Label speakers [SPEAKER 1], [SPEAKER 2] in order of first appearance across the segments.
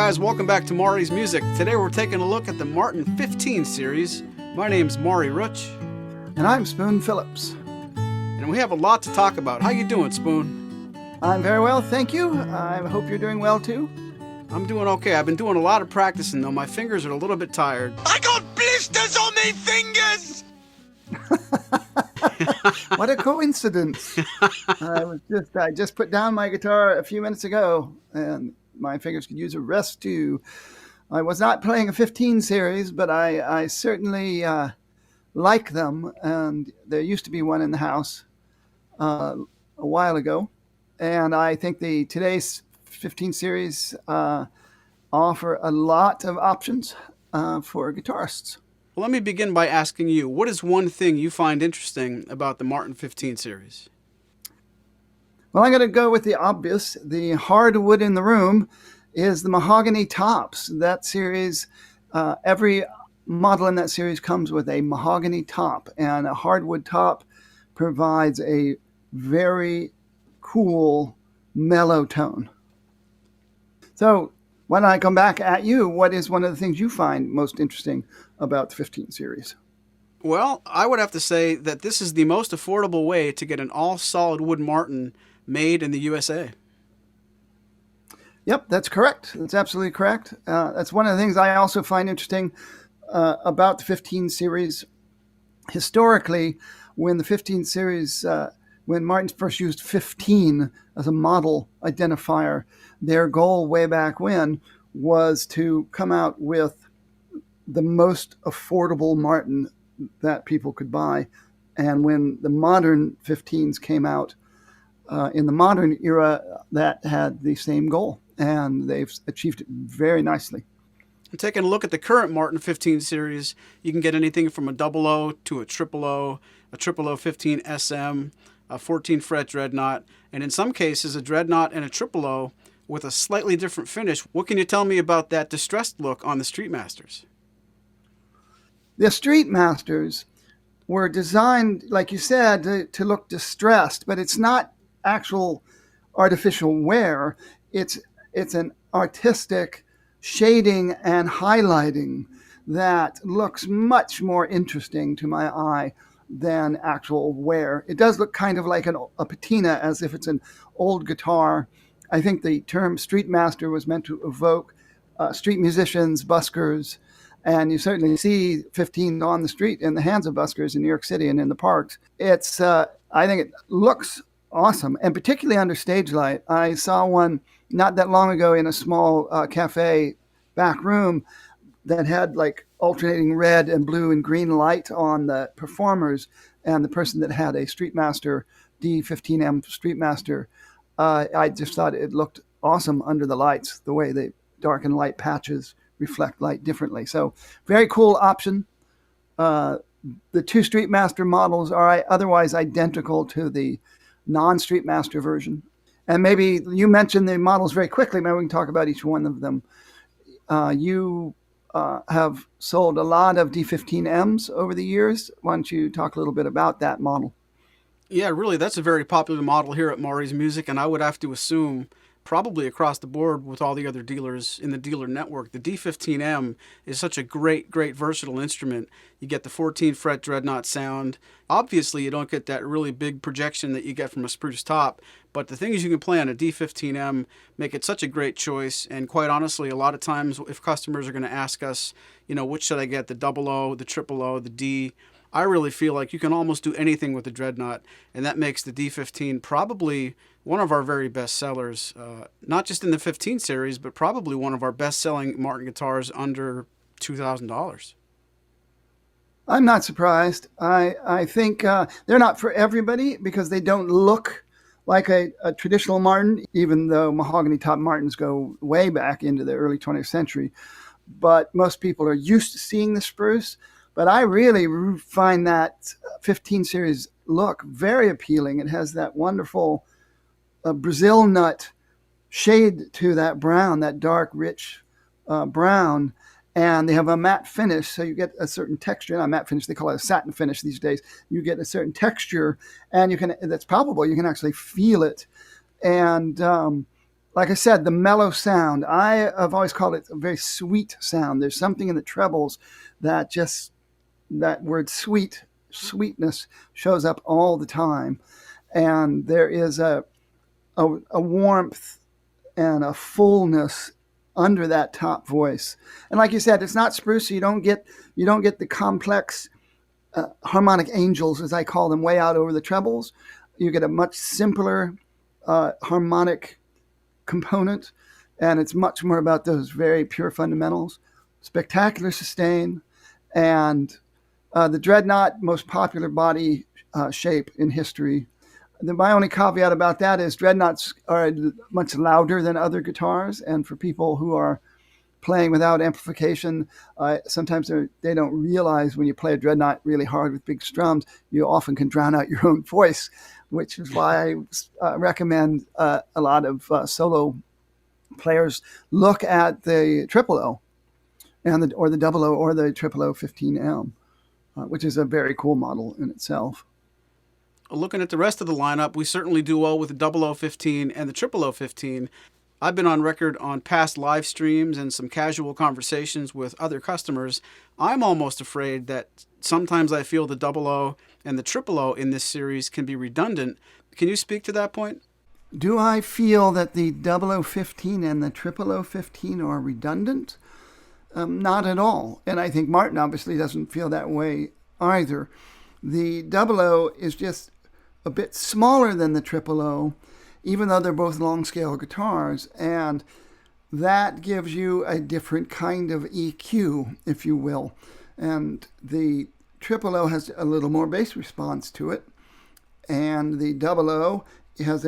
[SPEAKER 1] guys, welcome back to Maury's Music. Today we're taking a look at the Martin 15 series. My name's Maury Rutch.
[SPEAKER 2] And I'm Spoon Phillips.
[SPEAKER 1] And we have a lot to talk about. How you doing, Spoon?
[SPEAKER 2] I'm very well, thank you. I hope you're doing well too.
[SPEAKER 1] I'm doing okay. I've been doing a lot of practicing though. My fingers are a little bit tired.
[SPEAKER 3] I got blisters on me fingers!
[SPEAKER 2] What a coincidence. I just put down my guitar a few minutes ago and my fingers could use a rest too. I was not playing a 15 series, but I certainly like them. And there used to be one in the house a while ago. And I think today's 15 series offer a lot of options for guitarists.
[SPEAKER 1] Well, let me begin by asking you, what is one thing you find interesting about the Martin 15 series?
[SPEAKER 2] Well, I'm going to go with the obvious. The hardwood in the room is the Mahogany tops. That series, every model in that series comes with a Mahogany top, and a hardwood top provides a very cool, mellow tone. So when I come back at you, what is one of the things you find most interesting about the 15 series?
[SPEAKER 1] Well, I would have to say that this is the most affordable way to get an all-solid wood Martin made in the USA.
[SPEAKER 2] Yep, that's correct. That's absolutely correct. That's one of the things I also find interesting about the 15 series. Historically, when the 15 series, when Martin first used 15 as a model identifier, their goal way back when was to come out with the most affordable Martin that people could buy. And when the modern 15s came out, in the modern era, that had the same goal, and they've achieved it very nicely.
[SPEAKER 1] And taking a look at the current Martin 15 series, you can get anything from a 00 to a 000, a 0015 SM, a 14 fret dreadnought, and in some cases a dreadnought and a 000 with a slightly different finish. What can you tell me about that distressed look on the Streetmasters?
[SPEAKER 2] The Streetmasters were designed, like you said, to look distressed, but it's not actual artificial wear. It's an artistic shading and highlighting that looks much more interesting to my eye than actual wear. It does look kind of like a patina, as if it's an old guitar. I think the term Streetmaster was meant to evoke street musicians, buskers, and you certainly see 15 on the street in the hands of buskers in New York City and in the parks. It's I think it looks awesome, and particularly under stage light. I saw one not that long ago in a small cafe back room that had like alternating red and blue and green light on the performers, and the person that had a Streetmaster D-15M Streetmaster. I just thought it looked awesome under the lights, the way the dark and light patches reflect light differently. So very cool option. The two Streetmaster models are otherwise identical to the non-Streetmaster version. And maybe you mentioned the models very quickly. Maybe we can talk about each one of them. You have sold a lot of D-15Ms over the years. Why don't you talk a little bit about that model?
[SPEAKER 1] Yeah, really, that's a very popular model here at Maury's Music, and I would have to assume probably across the board with all the other dealers in the dealer network. The D-15M is such a great versatile instrument. You get the 14 fret dreadnought sound. Obviously, you don't get that really big projection that you get from a spruce top, but the things you can play on a D-15M make it such a great choice. And quite honestly, a lot of times if customers are going to ask us, which should I get, the 00, the 000, the D, I really feel like you can almost do anything with the dreadnought, and that makes the D-15 probably one of our very best sellers, not just in the 15 series, but probably one of our best-selling Martin guitars under $2,000.
[SPEAKER 2] I'm not surprised. I think they're not for everybody because they don't look like a traditional Martin, even though Mahogany top Martins go way back into the early 20th century. But most people are used to seeing the spruce. But I really find that 15 series look very appealing. It has that wonderful Brazil nut shade to that brown, that dark, rich brown. And they have a matte finish, so you get a certain texture. Not matte finish, they call it a satin finish these days. You get a certain texture, and that's palpable. You can actually feel it. And like I said, the mellow sound. I have always called it a very sweet sound. There's something in the trebles that just, that word sweet, sweetness shows up all the time. And there is a warmth and a fullness under that top voice. And like you said, it's not spruce, so you don't get the complex harmonic angels, as I call them, way out over the trebles. You get a much simpler harmonic component, and it's much more about those very pure fundamentals. Spectacular sustain, and the dreadnought, most popular body shape in history. My only caveat about that is dreadnoughts are much louder than other guitars, and for people who are playing without amplification, sometimes they don't realize when you play a dreadnought really hard with big strums, you often can drown out your own voice, which is why I recommend a lot of solo players look at the triple O or the double O or the triple O 15M, which is a very cool model in itself.
[SPEAKER 1] Looking at the rest of the lineup, we certainly do well with the 0015 and the 0015. I've been on record on past live streams and some casual conversations with other customers. I'm almost afraid that sometimes I feel the 00 and the 000 in this series can be redundant. Can you speak to that point?
[SPEAKER 2] Do I feel that the 0015 and the 0015 are redundant? Not at all. And I think Martin obviously doesn't feel that way either. The 00 is just a bit smaller than the 000, even though they're both long scale guitars, and that gives you a different kind of EQ, if you will. And the 000 has a little more bass response to it, and the 00 has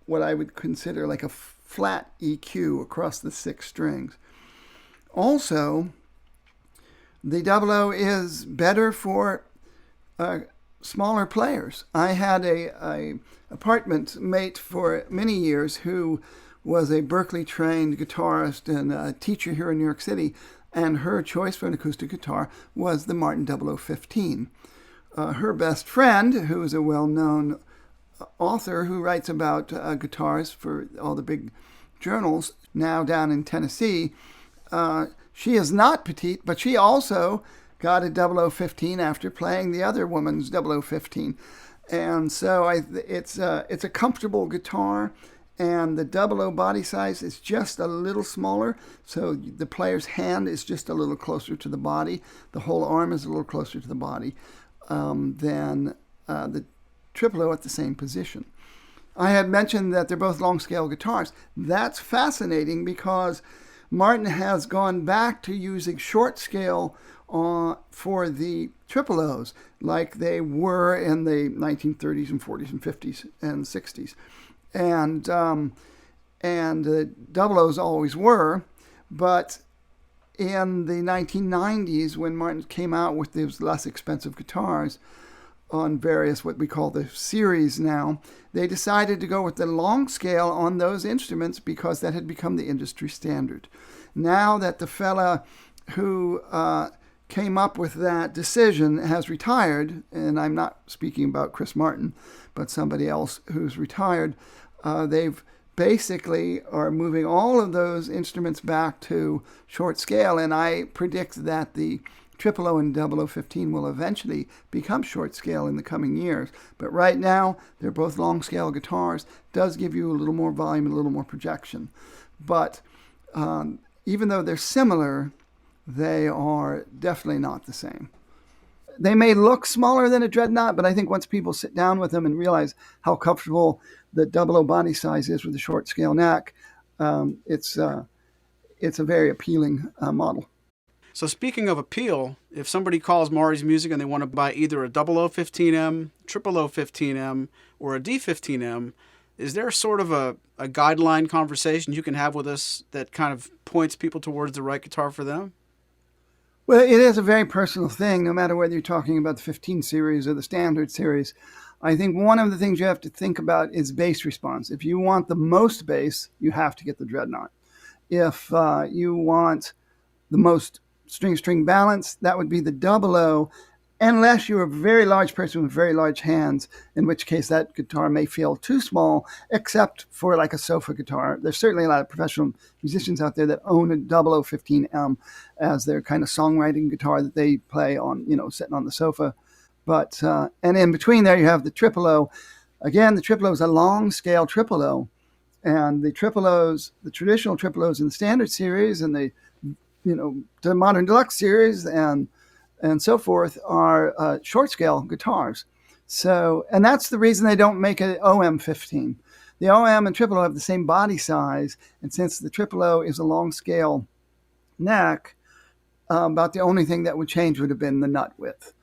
[SPEAKER 2] what I would consider like a flat EQ across the 6 strings. Also, the 00 is better for smaller players. I had a apartment mate for many years who was a Berkeley trained guitarist and a teacher here in New York City, and her choice for an acoustic guitar was the Martin 0015. Her best friend, who is a well-known author who writes about guitars for all the big journals, now down in Tennessee, she is not petite, but she also got a 0015 after playing the other woman's 0015. And so it's a comfortable guitar, and the 00 body size is just a little smaller, so the player's hand is just a little closer to the body. The whole arm is a little closer to the body than the 000 at the same position. I had mentioned that they're both long scale guitars. That's fascinating because Martin has gone back to using short scale for the 000s, like they were in the 1930s and 40s and 50s and 60s. And the 00s always were, but in the 1990s, when Martin came out with those less expensive guitars on various, what we call the series now, they decided to go with the long scale on those instruments because that had become the industry standard. Now that the fella who came up with that decision has retired, and I'm not speaking about Chris Martin, but somebody else who's retired, they've basically are moving all of those instruments back to short scale, and I predict that the 000 and 0015 will eventually become short scale in the coming years. But right now, they're both long scale guitars. Does give you a little more volume and a little more projection. But even though they're similar, they are definitely not the same. They may look smaller than a dreadnought, but I think once people sit down with them and realize how comfortable the 00 body size is with a short scale neck, it's a very appealing model.
[SPEAKER 1] So speaking of appeal, if somebody calls Maury's Music and they want to buy either a 0015M, 0015M, or a D-15M, is there sort of a guideline conversation you can have with us that kind of points people towards the right guitar for them?
[SPEAKER 2] Well, it is a very personal thing, no matter whether you're talking about the 15 series or the standard series. I think one of the things you have to think about is bass response. If you want the most bass, you have to get the dreadnought. If you want the most string balance, that would be the 00. unless you're a very large person with very large hands, in which case that guitar may feel too small, except for like a sofa guitar. There's certainly a lot of professional musicians out there that own a 0015M as their kind of songwriting guitar that they play on, sitting on the sofa. But and in between there you have the triple O. Again, the triple O is a long scale triple O, and the triple O's, the traditional triple O's in the standard series and the modern deluxe series and so forth are short scale guitars. So, and that's the reason they don't make an OM15. The OM and triple O have the same body size, and since the triple O is a long scale neck, about the only thing that would change would have been the nut width.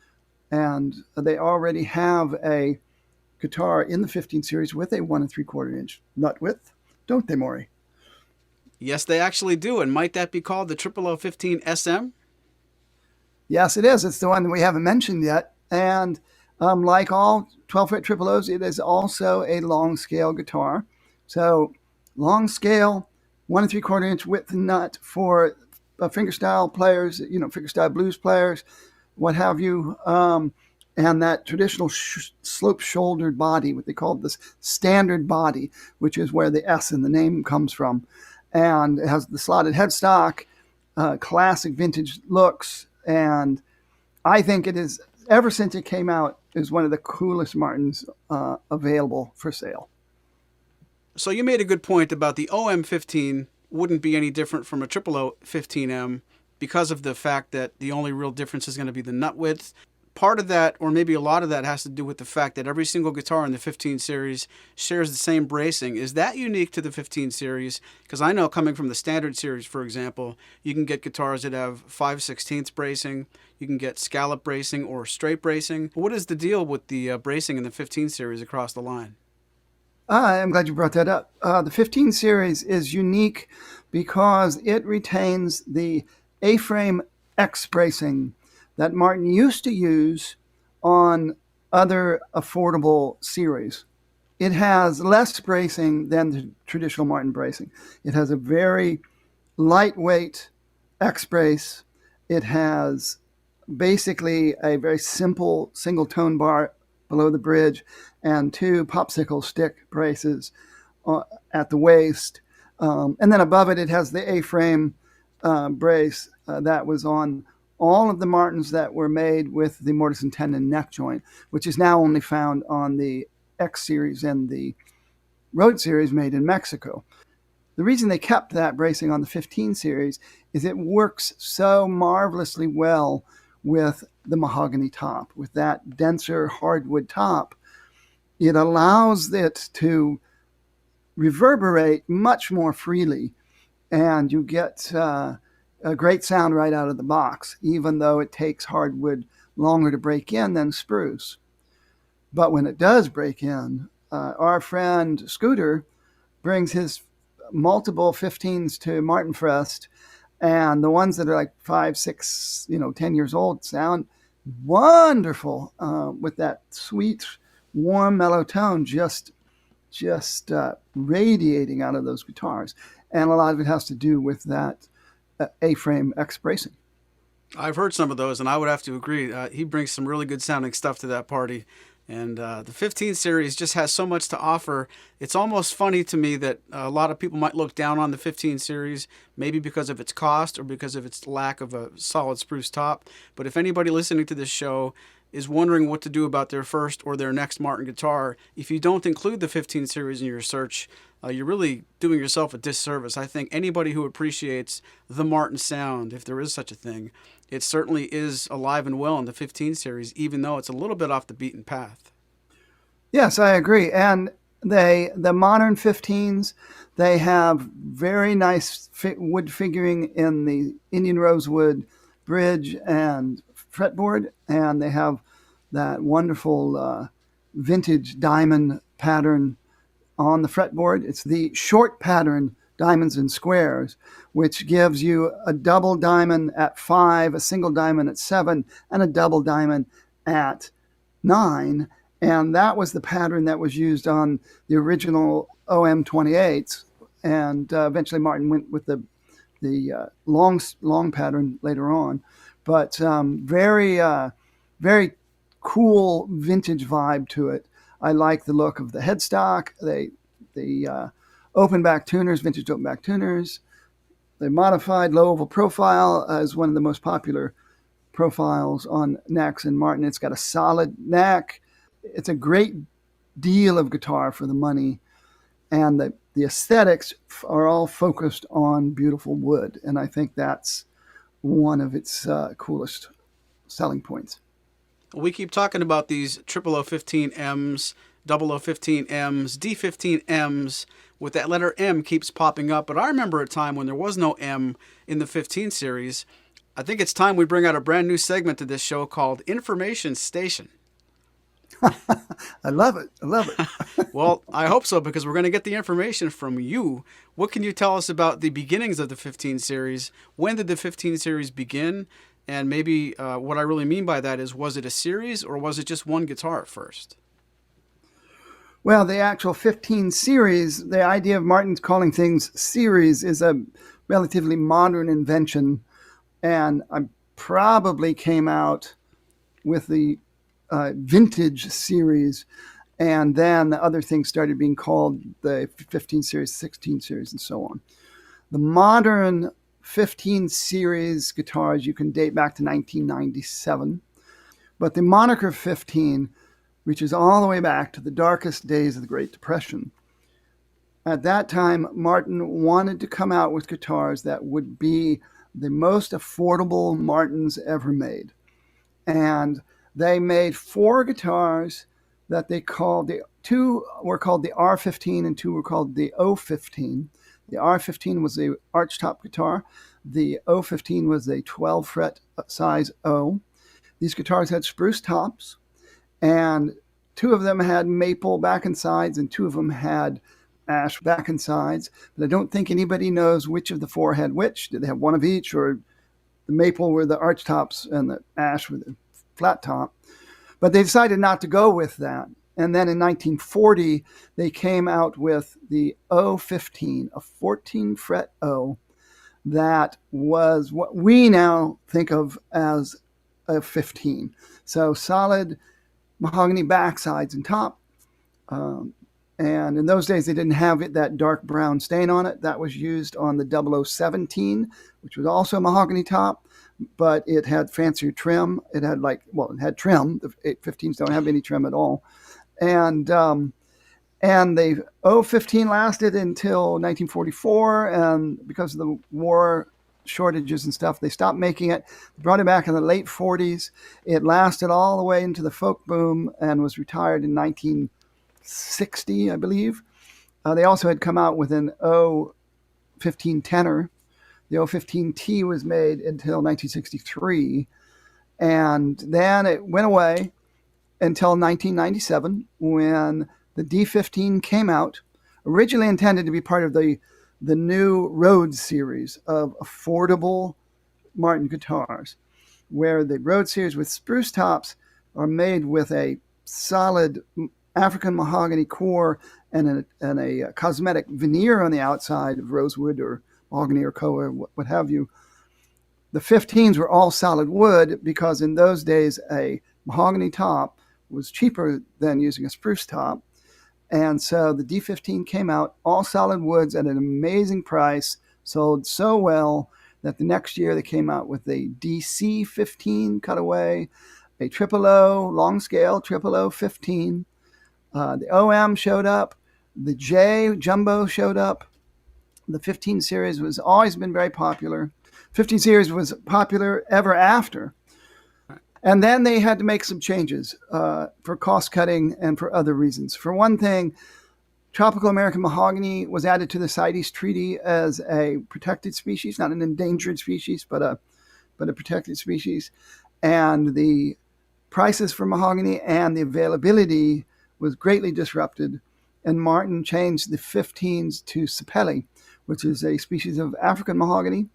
[SPEAKER 2] And they already have a guitar in the 15 series with a 1 3/4 inch nut width, don't they, Maury?
[SPEAKER 1] Yes, they actually do. And might that be called the 0015 SM?
[SPEAKER 2] Yes, it is. It's the one that we haven't mentioned yet. And like all 12-foot triple O's, it is also a long scale guitar. So long scale, 1 3/4 inch width nut for fingerstyle players, fingerstyle blues players, what have you. And that traditional slope-shouldered body, what they call this standard body, which is where the S in the name comes from. And it has the slotted headstock, classic vintage looks. And I think it is, ever since it came out, is one of the coolest Martins available for sale.
[SPEAKER 1] So you made a good point about the OM15 wouldn't be any different from a 0015M because of the fact that the only real difference is going to be the nut width. Part of that, or maybe a lot of that, has to do with the fact that every single guitar in the 15 series shares the same bracing. Is that unique to the 15 series? Because I know coming from the standard series, for example, you can get guitars that have 5/16 bracing, you can get scallop bracing or straight bracing. What is the deal with the bracing in the 15 series across the line?
[SPEAKER 2] I'm glad you brought that up. The 15 series is unique because it retains the A-frame X bracing that Martin used to use on other affordable series. It has less bracing than the traditional Martin bracing. It has a very lightweight X brace. It has basically a very simple single tone bar below the bridge and 2 popsicle stick braces at the waist. And then above it, it has the A-frame brace that was on all of the Martins that were made with the mortise and tenon neck joint, which is now only found on the X series and the Road series made in Mexico. The reason they kept that bracing on the 15 series is it works so marvelously well with the mahogany top. With that denser hardwood top, it allows it to reverberate much more freely, and you get a great sound right out of the box, even though it takes hardwood longer to break in than spruce. But when it does break in, our friend Scooter brings his multiple 15s to Martin Fest, and the ones that are like 5, 6, 10 years old sound wonderful with that sweet, warm, mellow tone just radiating out of those guitars. And a lot of it has to do with that A-frame X bracing.
[SPEAKER 1] I've heard some of those, and I would have to agree. He brings some really good sounding stuff to that party. And the 15 series just has so much to offer. It's almost funny to me that a lot of people might look down on the 15 series, maybe because of its cost or because of its lack of a solid spruce top. But if anybody listening to this show is wondering what to do about their first or their next Martin guitar, if you don't include the 15 series in your search, you're really doing yourself a disservice. I think anybody who appreciates the Martin sound, if there is such a thing, it certainly is alive and well in the 15 series, even though it's a little bit off the beaten path.
[SPEAKER 2] Yes, I agree. And the modern 15s, they have very nice wood figuring in the Indian rosewood bridge and fretboard, and they have that wonderful vintage diamond pattern on the fretboard. It's the short pattern diamonds and squares, which gives you a double diamond at 5, a single diamond at 7, and a double diamond at 9. And that was the pattern that was used on the original OM28s. And eventually Martin went with the long pattern later on. But very very cool vintage vibe to it. I like the look of the headstock, the open back tuners, vintage open back tuners. The modified low oval profile is one of the most popular profiles on necks in Martin. It's got a solid neck. It's a great deal of guitar for the money, and the aesthetics are all focused on beautiful wood, and I think that's one of its coolest selling points.
[SPEAKER 1] We keep talking about these 0015Ms, 0015Ms, D15Ms, with that letter M keeps popping up. But I remember a time when there was no M in the 15 series. I think it's time we bring out a brand new segment to this show called Information Station.
[SPEAKER 2] I love it. I love it.
[SPEAKER 1] Well, I hope so, because we're going to get the information from you. What can you tell us about the beginnings of the 15 series? When did the 15 series begin? And maybe what I really mean by that is, was it a series or was it just one guitar at first?
[SPEAKER 2] Well, the actual 15 series, the idea of Martin's calling things series is a relatively modern invention, and I probably came out with the vintage series, and then the other things started being called the 15 series, 16 series, and so on. The modern 15 series guitars you can date back to 1997, but the moniker 15 reaches all the way back to the darkest days of the Great Depression. At that time, Martin wanted to come out with guitars that would be the most affordable Martins ever made. And they made 4 guitars that they called, two were called the R15 and 2 were called the O15. The R15 was the archtop guitar. The O15 was a 12 fret size O. These guitars had spruce tops, and 2 of them had maple back and sides, and 2 of them had ash back and sides. But I don't think anybody knows which of the 4 had which. Did they have one of each, or the maple were the arch tops and the ash were the flat top? But they decided not to go with that. And then in 1940, they came out with the O15, a 14 fret O that was what we now think of as a 15. So solid mahogany backsides and top. And in those days, they didn't have that dark brown stain on it. That was used on the 0017, which was also mahogany top, but it had fancier trim. It had it had trim. The 815s don't have any trim at all. And the O15 lasted until 1944, and because of the war shortages and stuff, they stopped making it. They brought it back in the late 40s. It lasted all the way into the folk boom and was retired in 1960, I believe. They also had come out with an O15 tenor. The O15T was made until 1963, and then it went away until 1997, when the D15 came out, originally intended to be part of the new Rhodes series of affordable Martin guitars, where the Rhodes series with spruce tops are made with a solid African mahogany core and a cosmetic veneer on the outside of rosewood or mahogany or koa, what have you. The 15s were all solid wood because in those days a mahogany top was cheaper than using a spruce top. And so the D15 came out all solid woods at an amazing price, sold so well that the next year they came out with a DC15 cutaway, a triple O long scale triple O 15. The OM showed up, the J Jumbo showed up. The 15 series was always been very popular. 15 series was popular ever after. And then they had to make some changes for cost cutting and for other reasons. For one thing, tropical American mahogany was added to the CITES Treaty as a protected species, not an endangered species, but a protected species. And the prices for mahogany and the availability was greatly disrupted. And Martin changed the 15s to sapelli, which is a species of African mahogany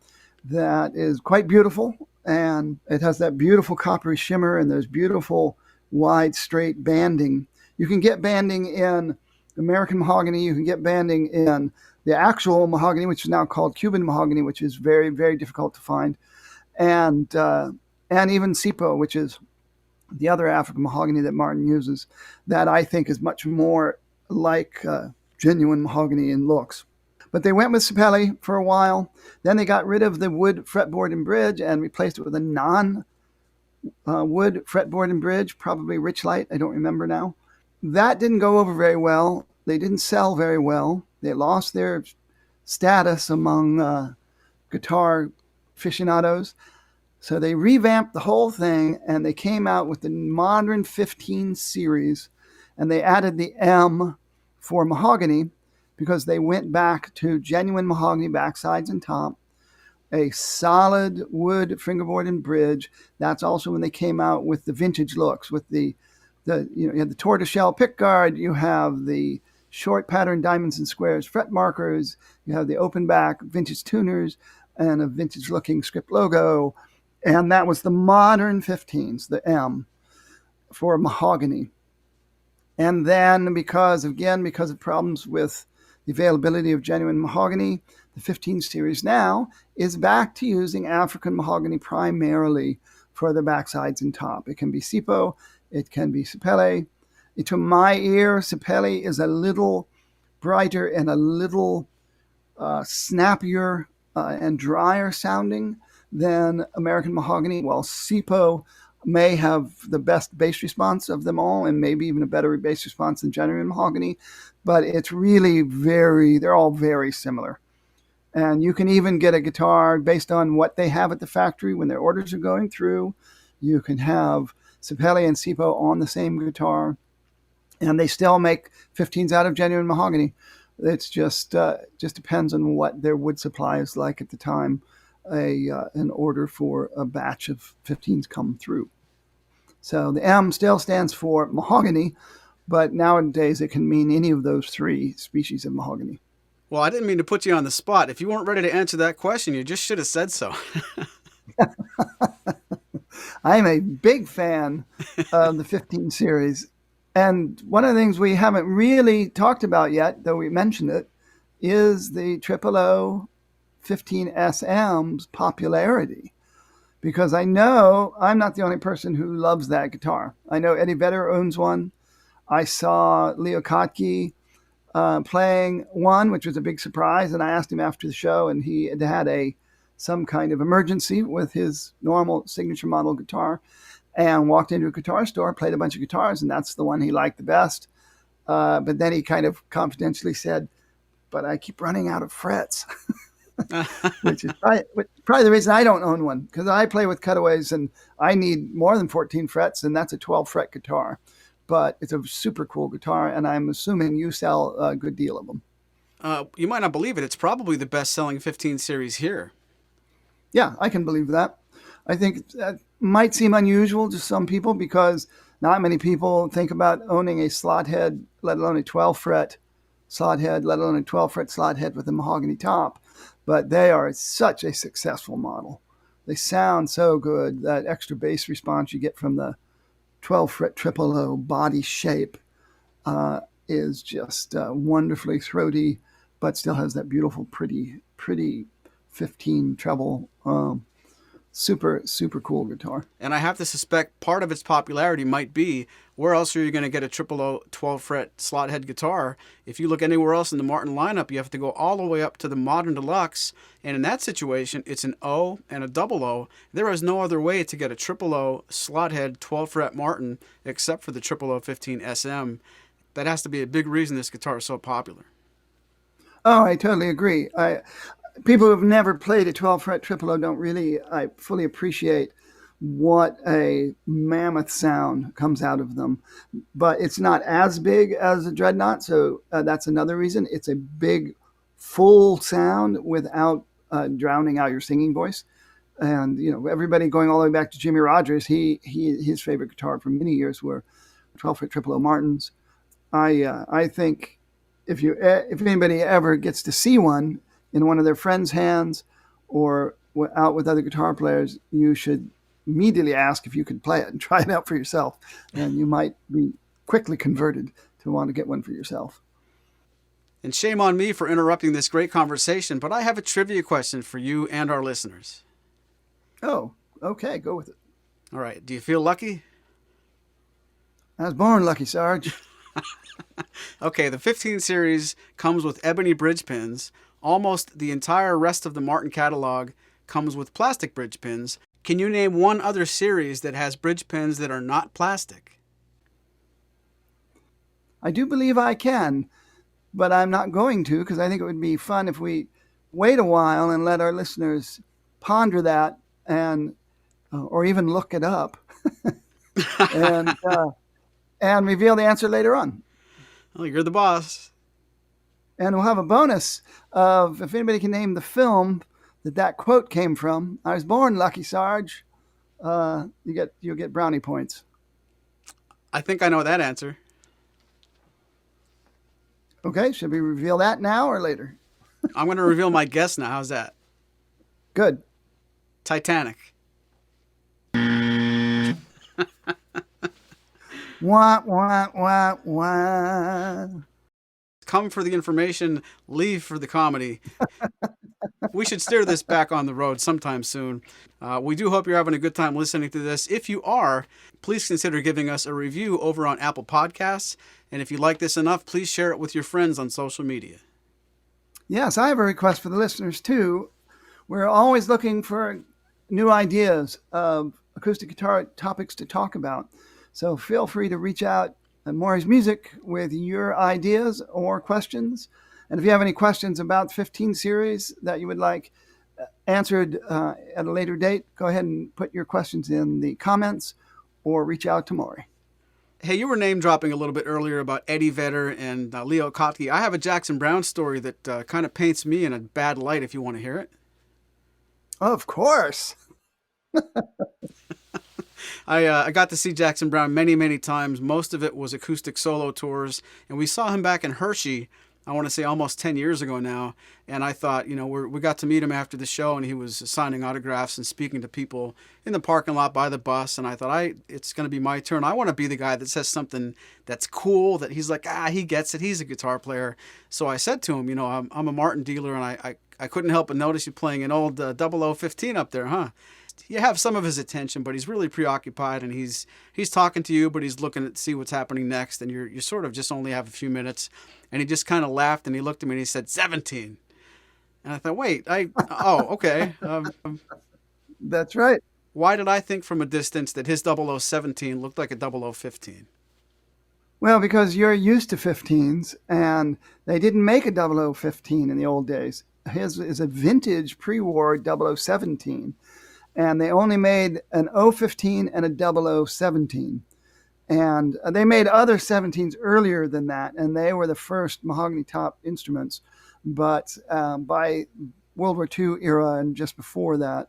[SPEAKER 2] that is quite beautiful. And it has that beautiful coppery shimmer and those beautiful wide straight banding. You can get banding in American mahogany. You can get banding in the actual mahogany, which is now called Cuban mahogany, which is very, very difficult to find. And even SIPO, which is the other African mahogany that Martin uses, that I think is much more like genuine mahogany in looks. But they went with Sapelli for a while. Then they got rid of the wood fretboard and bridge and replaced it with a non-wood fretboard and bridge, probably Richlight. I don't remember now. That didn't go over very well. They didn't sell very well. They lost their status among guitar aficionados. So they revamped the whole thing and they came out with the modern 15 series, and they added the M for mahogany because they went back to genuine mahogany backsides and top, a solid wood fingerboard and bridge. That's also when they came out with the vintage looks with you have the tortoiseshell pickguard, you have the short pattern diamonds and squares fret markers, you have the open back vintage tuners, and a vintage looking script logo. And that was the modern 15s, the M, for mahogany. And then because of problems with the availability of genuine mahogany, the 15 series now is back to using African mahogany primarily for the backsides and top. It can be Sipo, it can be Sapelli. To my ear, Sapelli is a little brighter and a little snappier and drier sounding than American mahogany, while Sipo may have the best bass response of them all and maybe even a better bass response than genuine mahogany. But it's really they're all very similar. And you can even get a guitar based on what they have at the factory when their orders are going through. You can have Sapelli and Sipo on the same guitar, and they still make 15s out of genuine mahogany. It's just depends on what their wood supply is like at the time an order for a batch of 15s come through. So the M still stands for mahogany, but nowadays it can mean any of those three species of mahogany.
[SPEAKER 1] Well, I didn't mean to put you on the spot. If you weren't ready to answer that question, you just should have said so.
[SPEAKER 2] I'm a big fan of the 15 series. And one of the things we haven't really talked about yet, though we mentioned it, is the O 15SM's popularity. Because I know I'm not the only person who loves that guitar. I know Eddie Vedder owns one. I saw Leo Kottke playing one, which was a big surprise. And I asked him after the show, and he had some kind of emergency with his normal signature model guitar, and walked into a guitar store, played a bunch of guitars, and that's the one he liked the best. But then he kind of confidentially said, but I keep running out of frets, which is probably the reason I don't own one, because I play with cutaways and I need more than 14 frets, and that's a 12-fret guitar. But it's a super cool guitar, and I'm assuming you sell a good deal of them.
[SPEAKER 1] You might not believe it. It's probably the best-selling 15 series here.
[SPEAKER 2] Yeah, I can believe that. I think that might seem unusual to some people because not many people think about owning a slot head, let alone a 12-fret slot head, let alone a 12-fret slot head with a mahogany top. But they are such a successful model. They sound so good. That extra bass response you get from the 12-fret O body shape is just wonderfully throaty, but still has that beautiful, pretty 15 treble. Super, super cool guitar.
[SPEAKER 1] And I have to suspect part of its popularity might be, where else are you going to get a 12-fret slot head guitar? If you look anywhere else in the Martin lineup, you have to go all the way up to the Modern Deluxe. And in that situation, it's an O and a double O. There is no other way to get a O slot head 12-fret Martin except for the O 15SM. That has to be a big reason this guitar is so popular.
[SPEAKER 2] Oh, I totally agree. People who have never played a 12-fret O don't really, I fully appreciate what a mammoth sound comes out of them. But it's not as big as a Dreadnought, so that's another reason. It's a big, full sound without drowning out your singing voice. And, everybody going all the way back to Jimmy Rogers, his favorite guitar for many years were 12-fret O Martins. I think if anybody ever gets to see one in one of their friends' hands or out with other guitar players, you should immediately ask if you could play it and try it out for yourself. And you might be quickly converted to want to get one for yourself.
[SPEAKER 1] And shame on me for interrupting this great conversation, but I have a trivia question for you and our listeners.
[SPEAKER 2] Oh, okay, go with it.
[SPEAKER 1] All right, do you feel lucky?
[SPEAKER 2] I was born lucky, Sarge.
[SPEAKER 1] Okay, the 15 series comes with ebony bridge pins. Almost the entire rest of the Martin catalog comes with plastic bridge pins. Can you name one other series that has bridge pins that are not plastic?
[SPEAKER 2] I do believe I can, but I'm not going to because I think it would be fun if we wait a while and let our listeners ponder that and or even look it up and reveal the answer later on.
[SPEAKER 1] Well, you're the boss.
[SPEAKER 2] And we'll have a bonus of if anybody can name the film that quote came from. I was born lucky, Sarge. You'll get brownie points.
[SPEAKER 1] I think I know that answer.
[SPEAKER 2] Okay, should we reveal that now or later?
[SPEAKER 1] I'm going to reveal my guess now. How's that?
[SPEAKER 2] Good.
[SPEAKER 1] Titanic.
[SPEAKER 2] Wah, wah, wah, wah.
[SPEAKER 1] Come for the information, leave for the comedy. We should steer this back on the road sometime soon. We do hope you're having a good time listening to this. If you are, please consider giving us a review over on Apple Podcasts. And if you like this enough, please share it with your friends on social media.
[SPEAKER 2] Yes, I have a request for the listeners too. We're always looking for new ideas of acoustic guitar topics to talk about. So feel free to reach out at Maury's Music with your ideas or questions. And if you have any questions about the 15 series that you would like answered at a later date, go ahead and put your questions in the comments or reach out to Maury.
[SPEAKER 1] Hey, you were name dropping a little bit earlier about Eddie Vedder and Leo Kottke. I have a Jackson Browne story that kind of paints me in a bad light if you want to hear it.
[SPEAKER 2] Of course.
[SPEAKER 1] I got to see Jackson Browne many, many times. Most of it was acoustic solo tours. And we saw him back in Hershey, I want to say almost 10 years ago now. And I thought, we got to meet him after the show, and he was signing autographs and speaking to people in the parking lot by the bus. And I thought, it's going to be my turn. I want to be the guy that says something that's cool, that he's like, he gets it. He's a guitar player. So I said to him, I'm a Martin dealer, and I couldn't help but notice you playing an old 0015 up there, huh? You have some of his attention, but he's really preoccupied, and he's talking to you, but he's looking to see what's happening next, and you sort of just only have a few minutes. And he just kind of laughed, and he looked at me and he said 17. And I thought, wait, okay.
[SPEAKER 2] That's right.
[SPEAKER 1] Why did I think from a distance that his 0017 looked like a 0015?
[SPEAKER 2] Well, because you're used to 15s, and they didn't make a 0015 in the old days. His is a vintage pre-war 0017. And they only made an 015 and a 0017. And they made other 17s earlier than that, and they were the first mahogany top instruments. But by World War II era and just before that,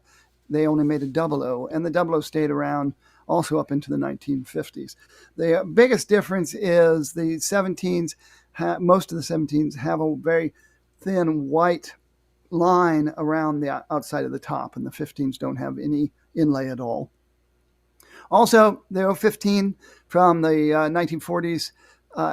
[SPEAKER 2] they only made a 00, and the 00 stayed around also up into the 1950s. The biggest difference is the 17s, most of the 17s have a very thin white line around the outside of the top, and the 15s don't have any inlay at all. Also, the 015 from the 1940s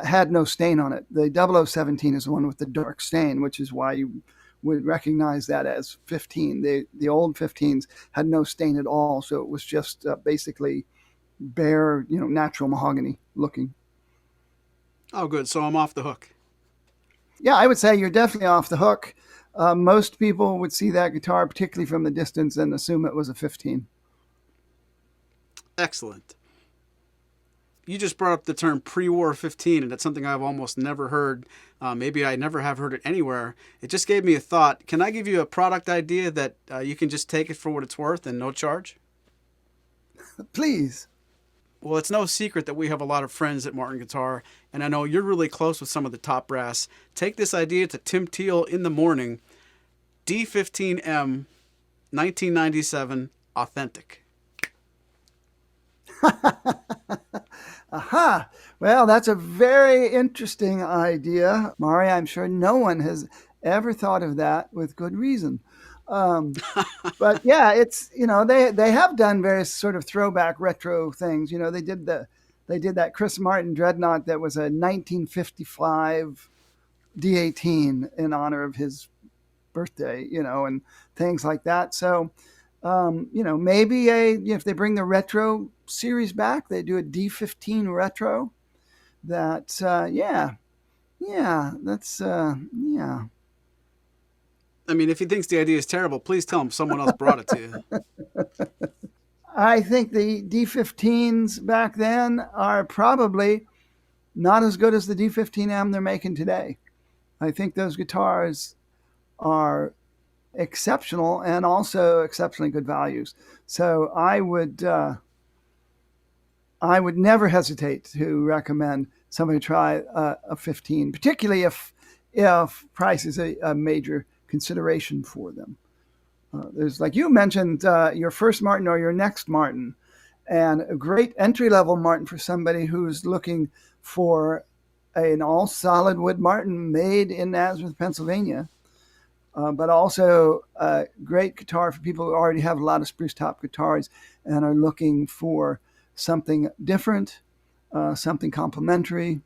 [SPEAKER 2] had no stain on it. The 0017 is the one with the dark stain, which is why you would recognize that as 15. The old 15s had no stain at all, so it was just basically bare, natural mahogany looking.
[SPEAKER 1] Oh, good. So I'm off the hook.
[SPEAKER 2] Yeah, I would say you're definitely off the hook. Most people would see that guitar, particularly from the distance, and assume it was a 15.
[SPEAKER 1] Excellent. You just brought up the term pre-war 15, and it's something I've almost never heard. Maybe I never have heard it anywhere. It just gave me a thought. Can I give you a product idea that you can just take it for what it's worth and no charge?
[SPEAKER 2] Please.
[SPEAKER 1] Well, it's no secret that we have a lot of friends at Martin Guitar, and I know you're really close with some of the top brass. Take this idea to Tim Teal in the morning. D-15M, 1997, authentic.
[SPEAKER 2] Aha! Well, that's a very interesting idea, Maury. I'm sure no one has ever thought of that with good reason. But yeah, it's they have done various sort of throwback retro things. They did that Chris Martin Dreadnought that was a 1955 D18 in honor of his birthday, and things like that. So Maybe if they bring the retro series back, they do a D15 retro. That that's.
[SPEAKER 1] I mean, if he thinks the idea is terrible, please tell him someone else brought it to you.
[SPEAKER 2] I think the D15s back then are probably not as good as the D15M they're making today. I think those guitars are exceptional and also exceptionally good values. So I would never hesitate to recommend somebody try a 15, particularly if price is a major consideration for them. There's, like you mentioned, your first Martin or your next Martin, and a great entry level Martin for somebody who's looking for an all solid wood Martin made in Nazareth, Pennsylvania. But also a great guitar for people who already have a lot of spruce top guitars and are looking for something different, something complementary.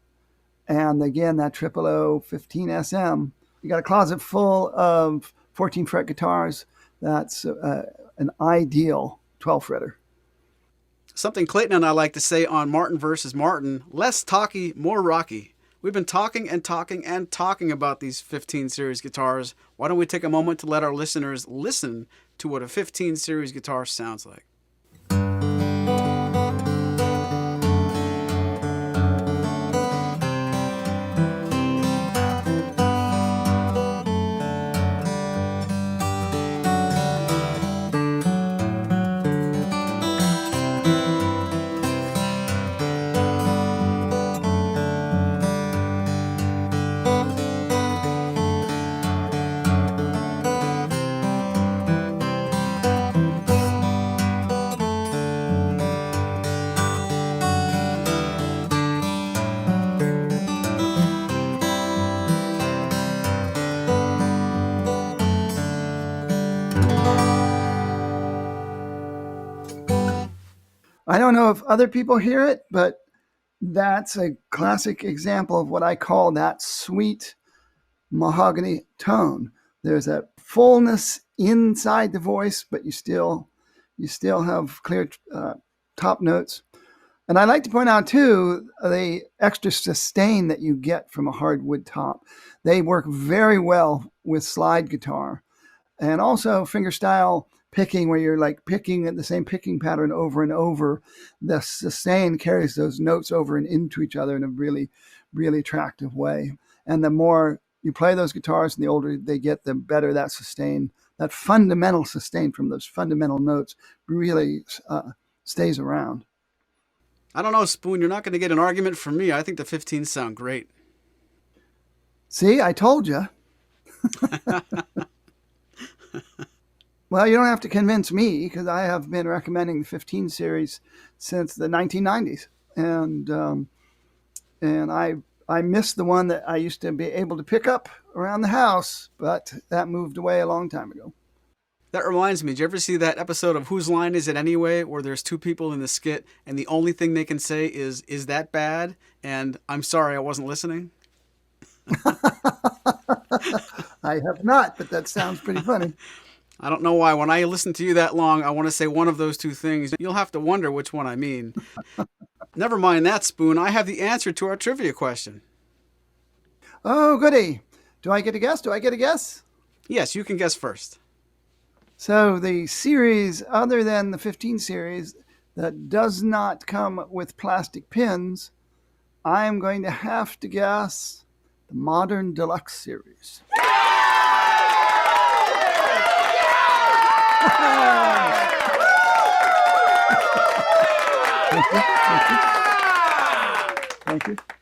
[SPEAKER 2] And again, that 000 15SM. You got a closet full of 14 fret guitars. That's an ideal 12 fretter.
[SPEAKER 1] Something Clayton and I like to say on Martin versus Martin: less talky, more rocky. We've been talking and talking and talking about these 15 series guitars. Why don't we take a moment to let our listeners listen to what a 15 series guitar sounds like?
[SPEAKER 2] I don't know if other people hear it, but that's a classic example of what I call that sweet mahogany tone. There's a fullness inside the voice, but you still have clear top notes. And I like to point out too the extra sustain that you get from a hardwood top. They work very well with slide guitar, and also fingerstyle picking, where you're like picking the same picking pattern over and over. The sustain carries those notes over and into each other in a really, really attractive way. And the more you play those guitars and the older they get, the better that sustain, that fundamental sustain from those fundamental notes really stays around.
[SPEAKER 1] I don't know, Spoon, you're not going to get an argument from me. I think the 15s sound great.
[SPEAKER 2] See, I told you. Well, you don't have to convince me, because I have been recommending the 15 series since the 1990s. And I missed the one that I used to be able to pick up around the house, but that moved away a long time ago.
[SPEAKER 1] That reminds me, did you ever see that episode of Whose Line Is It Anyway, where there's two people in the skit and the only thing they can say is that bad? And I'm sorry, I wasn't listening.
[SPEAKER 2] I have not, but that sounds pretty funny.
[SPEAKER 1] I don't know why. When I listen to you that long, I want to say one of those two things. You'll have to wonder which one I mean. Never mind that, Spoon. I have the answer to our trivia question.
[SPEAKER 2] Oh, goody. Do I get to guess?
[SPEAKER 1] Yes, you can guess first.
[SPEAKER 2] So the series, other than the 15 series, that does not come with plastic pins, I'm going to have to guess the Modern Deluxe series.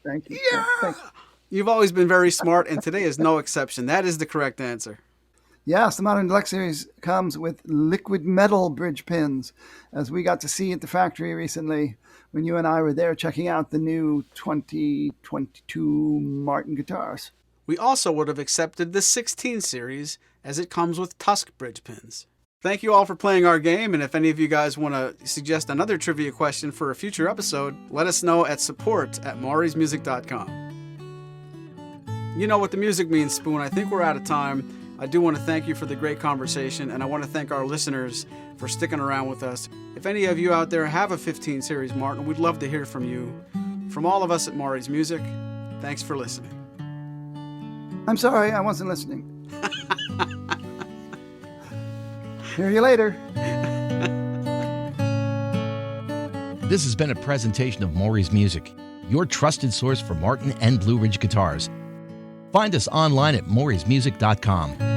[SPEAKER 2] Thank you.
[SPEAKER 1] You've always been very smart, and today is no exception. That is the correct answer.
[SPEAKER 2] Yes, the Modern Deluxe series comes with liquid metal bridge pins, as we got to see at the factory recently when you and I were there checking out the new 2022 Martin guitars.
[SPEAKER 1] We also would have accepted the 16 series, as it comes with Tusk bridge pins. Thank you all for playing our game, and if any of you guys want to suggest another trivia question for a future episode, let us know at support@maurysmusic.com. You know what the music means, Spoon. I think we're out of time. I do want to thank you for the great conversation, and I want to thank our listeners for sticking around with us. If any of you out there have a 15 series Martin, we'd love to hear from you. From all of us at Maury's Music, thanks for listening.
[SPEAKER 2] I'm sorry, I wasn't listening. Hear you later.
[SPEAKER 4] This has been a presentation of Maury's Music, your trusted source for Martin and Blue Ridge guitars. Find us online at maurysmusic.com.